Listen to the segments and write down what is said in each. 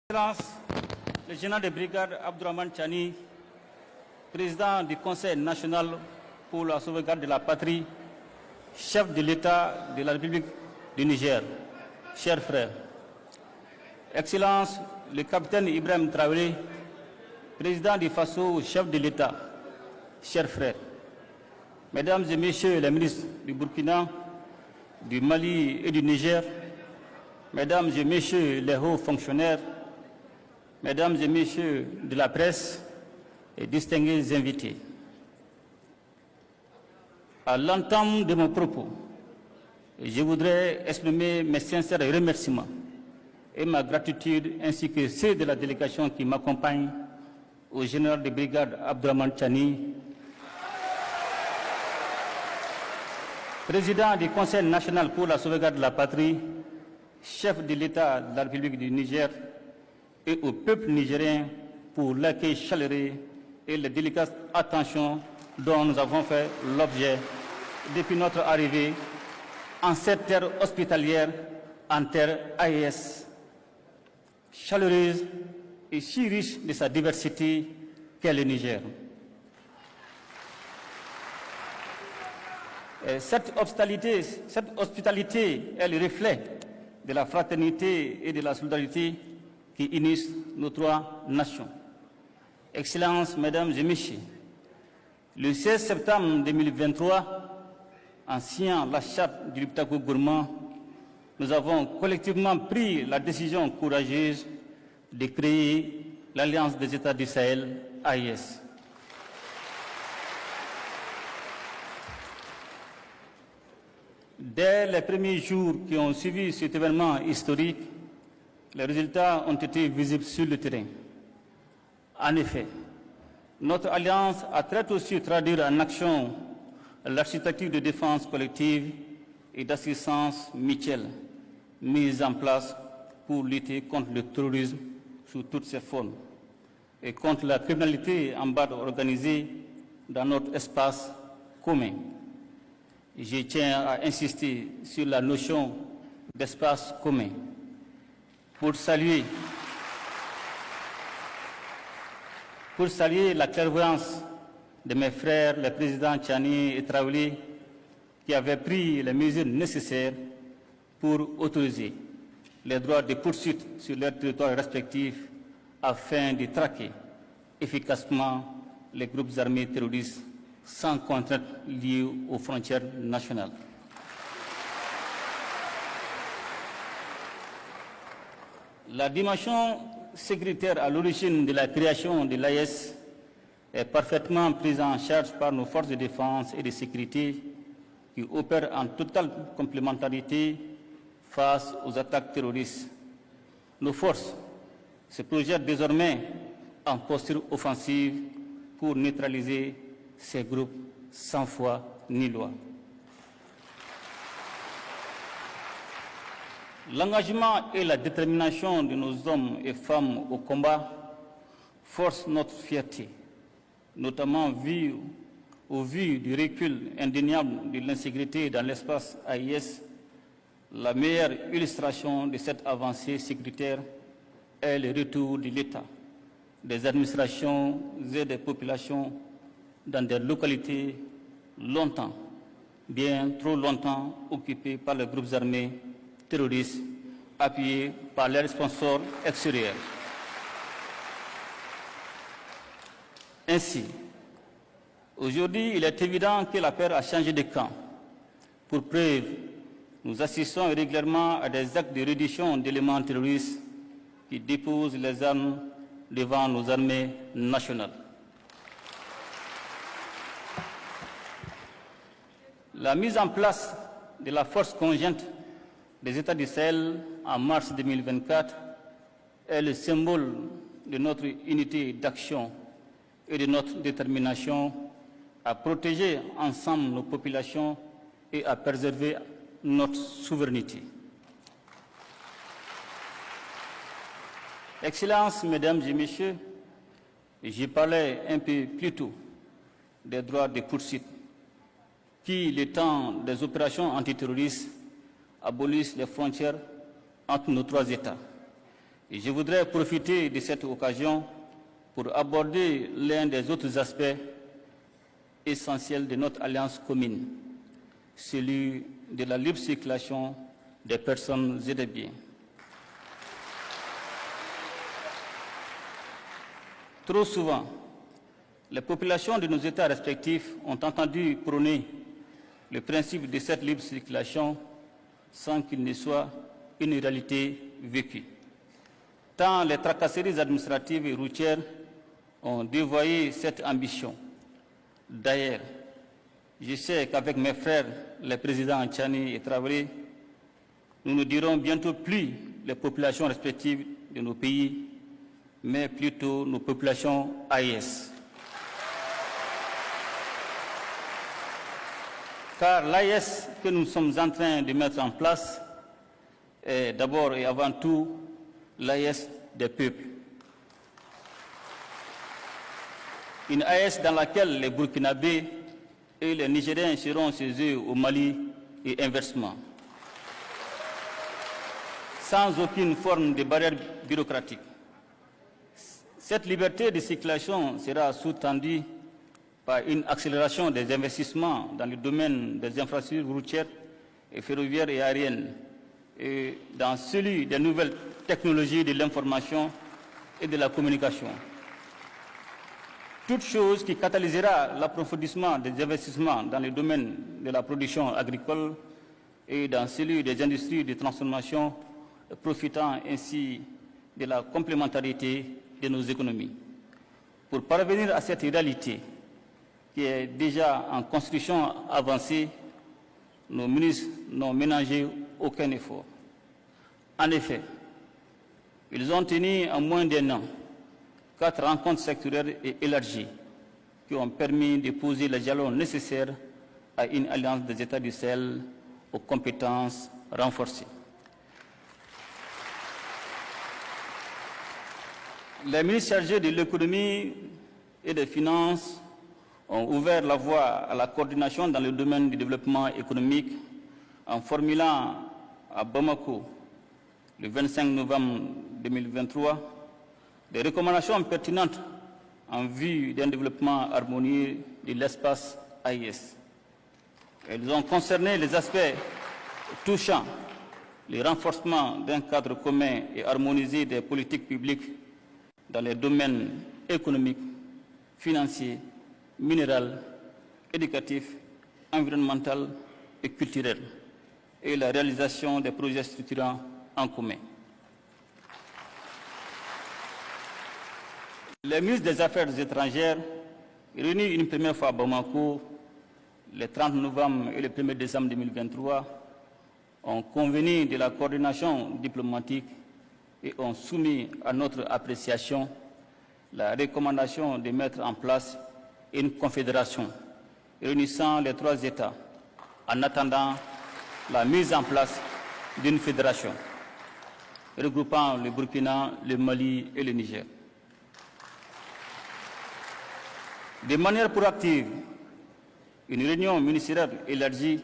Excellence, le général de brigade Abdourahmane Tchani, président du Conseil national pour la sauvegarde de la patrie, chef de l'État de la République du Niger, chers frères. Excellence, le capitaine Ibrahim Traoré, président du FASO, chef de l'État, chers frères. Mesdames et messieurs les ministres du Burkina, du Mali et du Niger, mesdames et messieurs les hauts fonctionnaires, mesdames et messieurs de la presse et distingués invités. À l'entame de mon propos, je voudrais exprimer mes sincères remerciements et ma gratitude ainsi que ceux de la délégation qui m'accompagne au général de brigade Abdourahmane Tchani, président du Conseil national pour la sauvegarde de la patrie, chef de l'État de la République du Niger, et au peuple nigérien pour l'accueil chaleureux et la délicate attention dont nous avons fait l'objet depuis notre arrivée en cette terre hospitalière, en terre AES, chaleureuse et si riche de sa diversité qu'est le Niger. Cette hospitalité est le reflet de la fraternité et de la solidarité qui unissent nos trois nations. Excellences, mesdames et messieurs, le 16 septembre 2023, en signant la charte du Liptako Gourmand, nous avons collectivement pris la décision courageuse de créer l'Alliance des États du Sahel, AES. Dès les premiers jours qui ont suivi cet événement historique, les résultats ont été visibles sur le terrain. En effet, notre alliance a très tôt su traduire en action l'architecture de défense collective et d'assistance mutuelle mise en place pour lutter contre le terrorisme sous toutes ses formes et contre la criminalité en bande organisée dans notre espace commun. Je tiens à insister sur la notion d'espace commun pour saluer la clairvoyance de mes frères, les présidents Tchani et Traoré, qui avaient pris les mesures nécessaires pour autoriser les droits de poursuite sur leurs territoires respectifs afin de traquer efficacement les groupes armés terroristes sans contrainte liée aux frontières nationales. La dimension sécuritaire à l'origine de la création de l'AES est parfaitement prise en charge par nos forces de défense et de sécurité qui opèrent en totale complémentarité face aux attaques terroristes. Nos forces se projettent désormais en posture offensive pour neutraliser ces groupes sans foi ni loi. L'engagement et la détermination de nos hommes et femmes au combat forcent notre fierté, notamment au vu du recul indéniable de l'insécurité dans l'espace AES. La meilleure illustration de cette avancée sécuritaire est le retour de l'État, des administrations et des populations dans des localités longtemps, bien trop longtemps occupées par les groupes armés terroristes appuyés par leurs sponsors extérieurs. Ainsi, aujourd'hui, il est évident que la paix a changé de camp. Pour preuve, nous assistons régulièrement à des actes de reddition d'éléments terroristes qui déposent les armes devant nos armées nationales. La mise en place de la force conjointe des États du Sahel en mars 2024 est le symbole de notre unité d'action et de notre détermination à protéger ensemble nos populations et à préserver notre souveraineté. Excellences, mesdames et messieurs, j'ai parlé un peu plus tôt des droits de poursuite qui, le temps des opérations antiterroristes, abolissent les frontières entre nos trois États Et je voudrais profiter de cette occasion pour aborder l'un des autres aspects essentiels de notre alliance commune, celui de la libre circulation des personnes et des biens. Trop souvent, les populations de nos États respectifs ont entendu prôner le principe de cette libre circulation sans qu'il ne soit une réalité vécue. Tant les tracasseries administratives et routières ont dévoyé cette ambition. D'ailleurs, je sais qu'avec mes frères, les présidents Tchani et Traoré, nous ne dirons bientôt plus les populations respectives de nos pays, mais plutôt nos populations AES. Car l'AES que nous sommes en train de mettre en place est d'abord et avant tout l'AES des peuples. Une AES dans laquelle les Burkinabés et les Nigériens seront chez eux au Mali et inversement, sans aucune forme de barrière bureaucratique. Cette liberté de circulation sera sous-tendue par une accélération des investissements dans le domaine des infrastructures routières et ferroviaires et aériennes, et dans celui des nouvelles technologies de l'information et de la communication. Toute chose qui catalysera l'approfondissement des investissements dans le domaine de la production agricole et dans celui des industries de transformation, profitant ainsi de la complémentarité de nos économies. Pour parvenir à cette réalité qui est déjà en construction avancée, nos ministres n'ont ménagé aucun effort. En effet, ils ont tenu en moins d'un an 4 rencontres sectorielles et élargies qui ont permis de poser les jalons nécessaires à une alliance des États du Sahel aux compétences renforcées. Les ministres chargés de l'économie et des finances ont ouvert la voie à la coordination dans le domaine du développement économique en formulant à Bamako, le 25 novembre 2023, des recommandations pertinentes en vue d'un développement harmonieux de l'espace AES. Elles ont concerné les aspects touchant le renforcement d'un cadre commun et harmonisé des politiques publiques dans les domaines économiques, financiers, minéral, éducatif, environnemental et culturel, et la réalisation des projets structurants en commun. Les ministres des Affaires étrangères, réunis une première fois à Bamako, le 30 novembre et le 1er décembre 2023, ont convenu de la coordination diplomatique et ont soumis à notre appréciation la recommandation de mettre en place une confédération réunissant les 3 États en attendant la mise en place d'une fédération regroupant le Burkina, le Mali et le Niger. De manière proactive, une réunion ministérielle élargie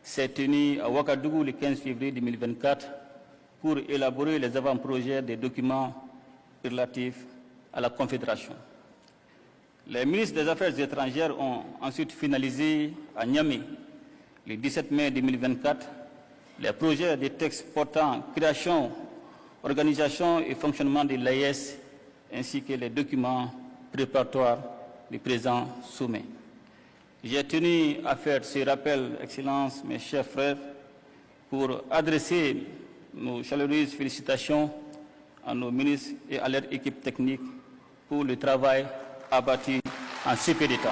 s'est tenue à Ouagadougou le 15 février 2024 pour élaborer les avant-projets des documents relatifs à la Confédération. Les ministres des Affaires étrangères ont ensuite finalisé à Niamey, le 17 mai 2024, les projets de textes portant création, organisation et fonctionnement de l'AES, ainsi que les documents préparatoires du présent sommet. J'ai tenu à faire ce rappel, Excellences, mes chers frères, pour adresser nos chaleureuses félicitations à nos ministres et à leur équipe technique pour le travail abattu en si peu de temps.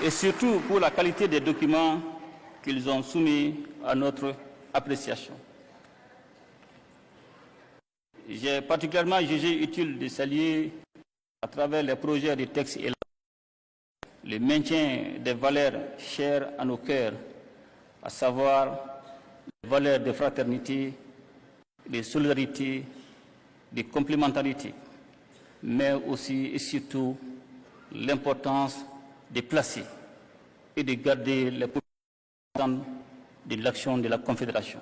Et surtout pour la qualité des documents qu'ils ont soumis à notre appréciation. J'ai particulièrement jugé utile de saluer à travers les projets de textes et le maintien des valeurs chères à nos cœurs, à savoir les valeurs de fraternité, de solidarité, de complémentarité, mais aussi et surtout l'importance de placer et de garder les populations de l'action de la Confédération.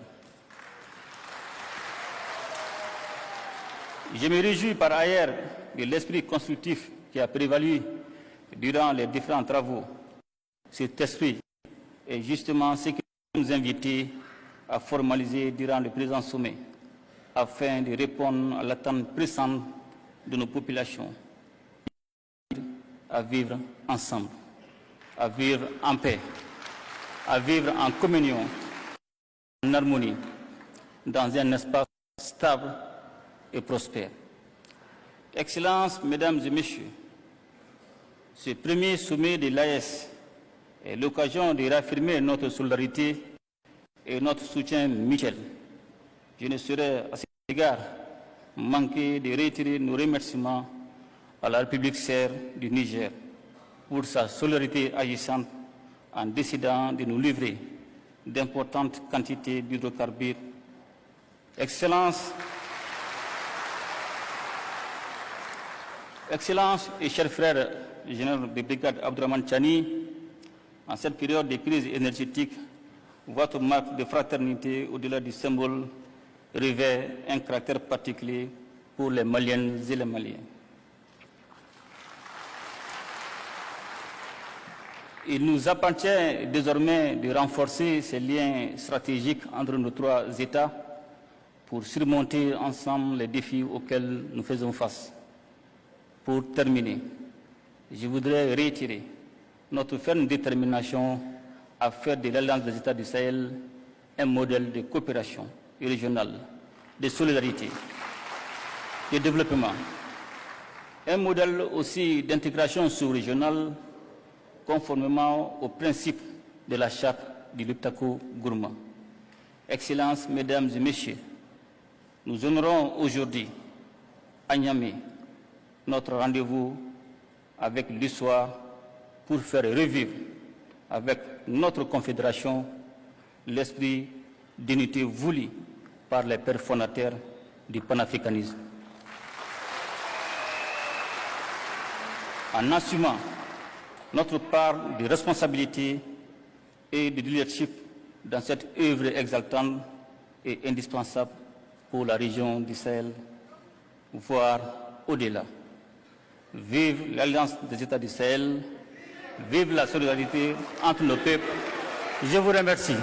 Je me réjouis par ailleurs de l'esprit constructif qui a prévalu durant les différents travaux. Cet esprit est justement ce qui nous invite à formaliser durant le présent sommet, afin de répondre à l'attente pressante de nos populations, à vivre ensemble, à vivre en paix, à vivre en communion, en harmonie, dans un espace stable et prospère. Excellences, Mesdames et Messieurs, ce premier sommet de l'AES est l'occasion de réaffirmer notre solidarité et notre soutien mutuel. Je ne saurais à cet égard manquer de réitérer nos remerciements à la République sœur du Niger pour sa solidarité agissante en décidant de nous livrer d'importantes quantités d'hydrocarbures. Excellences et chers frères généraux de brigade Abdourahmane Tchani, en cette période de crise énergétique, votre marque de fraternité au-delà du symbole revêt un caractère particulier pour les Maliennes et les Maliens. Il nous appartient désormais de renforcer ces liens stratégiques entre nos trois États pour surmonter ensemble les défis auxquels nous faisons face. Pour terminer, je voudrais réitérer notre ferme détermination à faire de l'Alliance des États du Sahel un modèle de coopération régionale, de solidarité, de développement, un modèle aussi d'intégration sous-régionale conformément aux principes de la charte du Liptako Gourma. Excellences, Mesdames et Messieurs, nous honorons aujourd'hui à Niamey notre rendez-vous avec l'histoire pour faire revivre avec notre confédération l'esprit d'unité voulu par les pères fondateurs du panafricanisme. En assumant notre part de responsabilité et de leadership dans cette œuvre exaltante et indispensable pour la région du Sahel, voire au-delà. Vive l'Alliance des États du Sahel, vive la solidarité entre nos peuples. Je vous remercie.